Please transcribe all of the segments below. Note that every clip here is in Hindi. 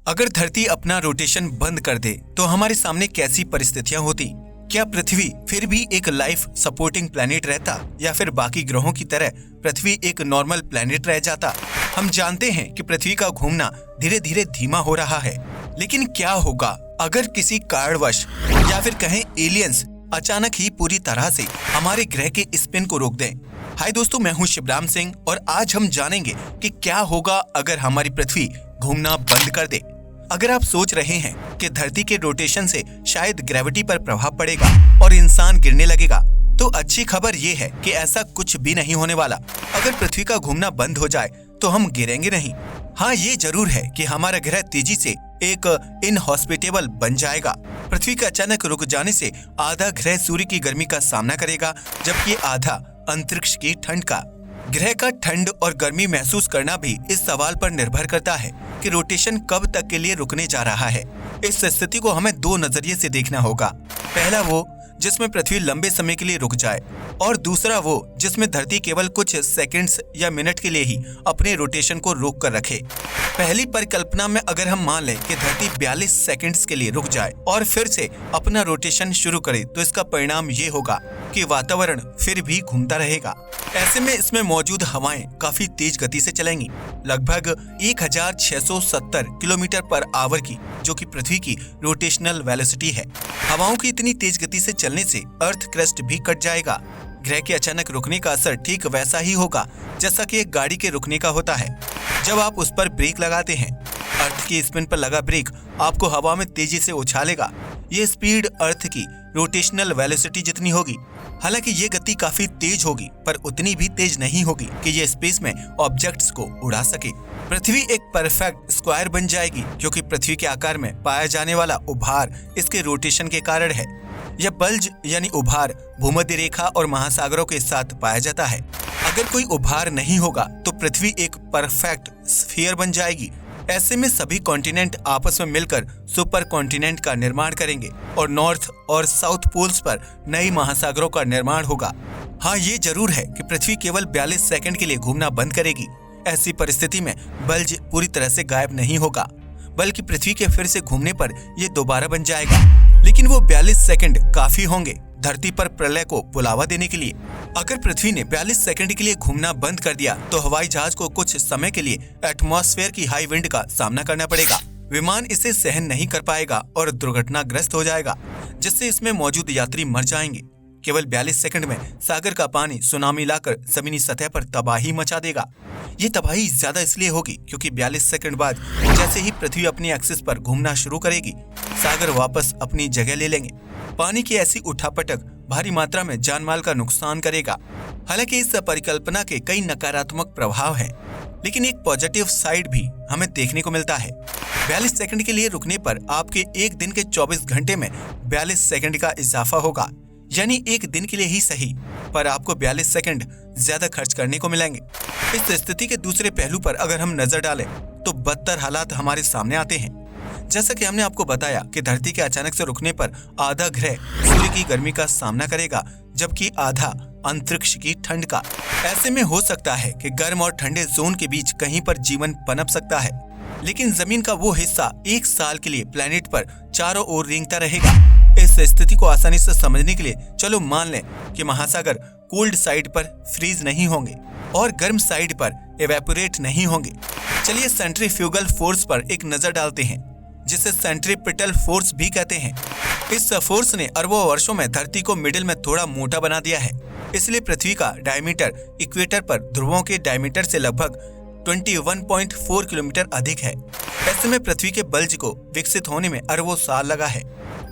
अगर धरती अपना रोटेशन बंद कर दे तो हमारे सामने कैसी परिस्थितियां होती? क्या पृथ्वी फिर भी एक लाइफ सपोर्टिंग प्लेनेट रहता या फिर बाकी ग्रहों की तरह पृथ्वी एक नॉर्मल प्लेनेट रह जाता? हम जानते हैं कि पृथ्वी का घूमना धीरे धीरे धीमा हो रहा है, लेकिन क्या होगा अगर किसी कारणवश या फिर कहें एलियंस अचानक ही पूरी तरह से हमारे ग्रह के स्पिन को रोक दें? हाय दोस्तों, मैं हूं शिवराम सिंह और आज हम जानेंगे कि क्या होगा अगर हमारी पृथ्वी घूमना बंद कर दे। अगर आप सोच रहे हैं कि धरती के रोटेशन से शायद ग्रेविटी पर प्रभाव पड़ेगा और इंसान गिरने लगेगा, तो अच्छी खबर ये है कि ऐसा कुछ भी नहीं होने वाला। अगर पृथ्वी का घूमना बंद हो जाए तो हम गिरेंगे नहीं। हाँ, ये जरूर है कि हमारा ग्रह तेजी से एक इनहॉस्पिटेबल बन जाएगा। पृथ्वी के अचानक रुक जाने से आधा ग्रह सूर्य की गर्मी का सामना करेगा, जबकि आधा अंतरिक्ष की ठंड का। ग्रह का ठंड और गर्मी महसूस करना भी इस सवाल पर निर्भर करता है कि रोटेशन कब तक के लिए रुकने जा रहा है। इस स्थिति को हमें दो नजरिए से देखना होगा। पहला वो जिसमें पृथ्वी लंबे समय के लिए रुक जाए, और दूसरा वो जिसमें धरती केवल कुछ सेकंड्स या मिनट के लिए ही अपने रोटेशन को रोक कर रखे। पहली परिकल्पना में अगर हम मान लें कि धरती 42 सेकंड्स के लिए रुक जाए और फिर से अपना रोटेशन शुरू करे, तो इसका परिणाम ये होगा कि वातावरण फिर भी घूमता रहेगा। ऐसे में इसमें मौजूद हवाएं काफी तेज गति से चलेंगी, लगभग 1670 किलोमीटर पर आवर की, जो कि पृथ्वी की रोटेशनल वेलोसिटी है। हवाओं की इतनी तेज गति से चलने से अर्थ क्रस्ट भी कट जाएगा। ग्रह के अचानक रुकने का असर ठीक वैसा ही होगा जैसा कि एक गाड़ी के रुकने का होता है। जब आप उस पर ब्रेक लगाते हैं, अर्थ की स्पिन पर लगा ब्रेक आपको हवा में तेजी से उछालेगा। ये स्पीड अर्थ की रोटेशनल वेलोसिटी जितनी होगी। हालांकि ये गति काफी तेज होगी, पर उतनी भी तेज नहीं होगी कि ये स्पेस में ऑब्जेक्ट्स को उड़ा सके। पृथ्वी एक परफेक्ट स्क्वायर बन जाएगी, क्योंकि पृथ्वी के आकार में पाया जाने वाला उभार इसके रोटेशन के कारण है। यह बल्ज यानी उभार भूमध्य रेखा और महासागरों के साथ पाया जाता है। अगर कोई उभार नहीं होगा तो पृथ्वी एक परफेक्ट स्फीयर बन जाएगी। ऐसे में सभी कॉन्टिनेंट आपस में मिलकर सुपर कॉन्टिनेंट का निर्माण करेंगे और नॉर्थ और साउथ पोल्स पर नई महासागरों का निर्माण होगा। हाँ, ये जरूर है कि पृथ्वी केवल 42 सेकंड के लिए घूमना बंद करेगी। ऐसी परिस्थिति में बल्ज पूरी तरह से गायब नहीं होगा, बल्कि पृथ्वी के फिर से घूमने पर यह दोबारा बन जाएगा। लेकिन वो 42 सेकंड काफी होंगे धरती पर प्रलय को बुलावा देने के लिए। अगर पृथ्वी ने 42 सेकंड के लिए घूमना बंद कर दिया तो हवाई जहाज को कुछ समय के लिए एटमॉस्फेयर की हाई विंड का सामना करना पड़ेगा। विमान इसे सहन नहीं कर पाएगा और दुर्घटनाग्रस्त हो जाएगा, जिससे इसमें मौजूद यात्री मर जाएंगे। केवल 42 सेकंड में सागर का पानी सुनामी लाकर जमीनी सतह पर तबाही मचा देगा। ये तबाही ज्यादा इसलिए होगी क्योंकि 42 सेकंड बाद जैसे ही पृथ्वी अपनी एक्सिस पर घूमना शुरू करेगी, सागर वापस अपनी जगह ले लेंगे। पानी की ऐसी उठापटक भारी मात्रा में जानमाल का नुकसान करेगा। हालांकि इस परिकल्पना के कई नकारात्मक प्रभाव हैं, लेकिन एक पॉजिटिव साइड भी हमें देखने को मिलता है। 42 सेकंड के लिए रुकने पर आपके एक दिन के 24 घंटे में 42 सेकंड का इजाफा होगा, यानी एक दिन के लिए ही सही, पर आपको 42 सेकंड ज्यादा खर्च करने को मिलेंगे। इस स्थिति के दूसरे पहलू पर अगर हम नजर डालें तो बदतर हालात हमारे सामने आते हैं। जैसा कि हमने आपको बताया कि धरती के अचानक से रुकने पर आधा ग्रह सूर्य की गर्मी का सामना करेगा, जबकि आधा अंतरिक्ष की ठंड का। ऐसे में हो सकता है कि गर्म और ठंडे जोन के बीच कहीं पर जीवन पनप सकता है, लेकिन जमीन का वो हिस्सा एक साल के लिए प्लेनेट पर चारों ओर रेंगता रहेगा। इस स्थिति को आसानी से समझने के लिए चलो मान लें कि महासागर कोल्ड साइड पर फ्रीज नहीं होंगे और गर्म साइड पर इवेपोरेट नहीं होंगे। चलिए सेंट्रीफ्यूगल फोर्स पर एक नजर डालते हैं, जिसे सेंट्रीपिटल फोर्स भी कहते हैं। इस फोर्स ने अरबों वर्षों में धरती को मिडिल में थोड़ा मोटा बना दिया है, इसलिए पृथ्वी का डायमीटर इक्वेटर पर ध्रुवों के डायमीटर से लगभग 21.4 किलोमीटर अधिक है। ऐसे में पृथ्वी के बल्ज को विकसित होने में अरबों साल लगा है।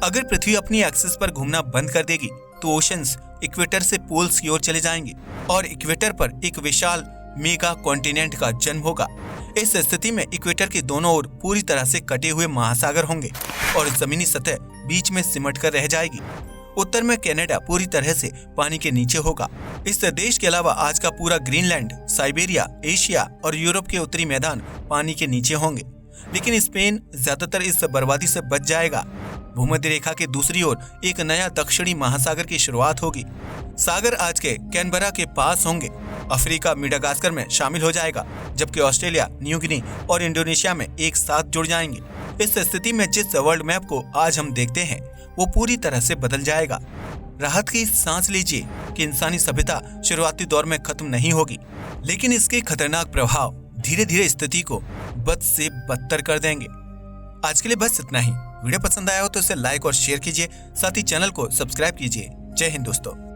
अगर पृथ्वी अपनी एक्सिस पर घूमना बंद कर देगी तो ओशंस इक्वेटर से पोल्स की ओर चले जाएंगे और इक्वेटर पर एक विशाल मेगा कॉन्टिनेंट का जन्म होगा। इस स्थिति में इक्वेटर के दोनों ओर पूरी तरह से कटे हुए महासागर होंगे और जमीनी सतह बीच में सिमट कर रह जाएगी। उत्तर में कनाडा पूरी तरह से पानी के नीचे होगा। इस देश के अलावा आज का पूरा ग्रीनलैंड, साइबेरिया, एशिया और यूरोप के उत्तरी मैदान पानी के नीचे होंगे, लेकिन स्पेन ज्यादातर इस बर्बादी से बच जाएगा। भूमध्य रेखा के दूसरी ओर एक नया दक्षिणी महासागर की शुरुआत होगी। सागर आज के कैनबरा के पास होंगे। अफ्रीका मेडागास्कर में शामिल हो जाएगा, जबकि ऑस्ट्रेलिया, न्यू गिनी और इंडोनेशिया में एक साथ जुड़ जाएंगे। इस स्थिति में जिस वर्ल्ड मैप को आज हम देखते हैं वो पूरी तरह से बदल जाएगा। राहत की सांस लीजिए कि इंसानी सभ्यता शुरुआती दौर में खत्म नहीं होगी, लेकिन इसके खतरनाक प्रभाव धीरे धीरे स्थिति को बद से बदतर कर देंगे। आज के लिए बस इतना ही। वीडियो पसंद आया हो तो इसे लाइक और शेयर कीजिए, साथ ही चैनल को सब्सक्राइब कीजिए। जय हिंद दोस्तों।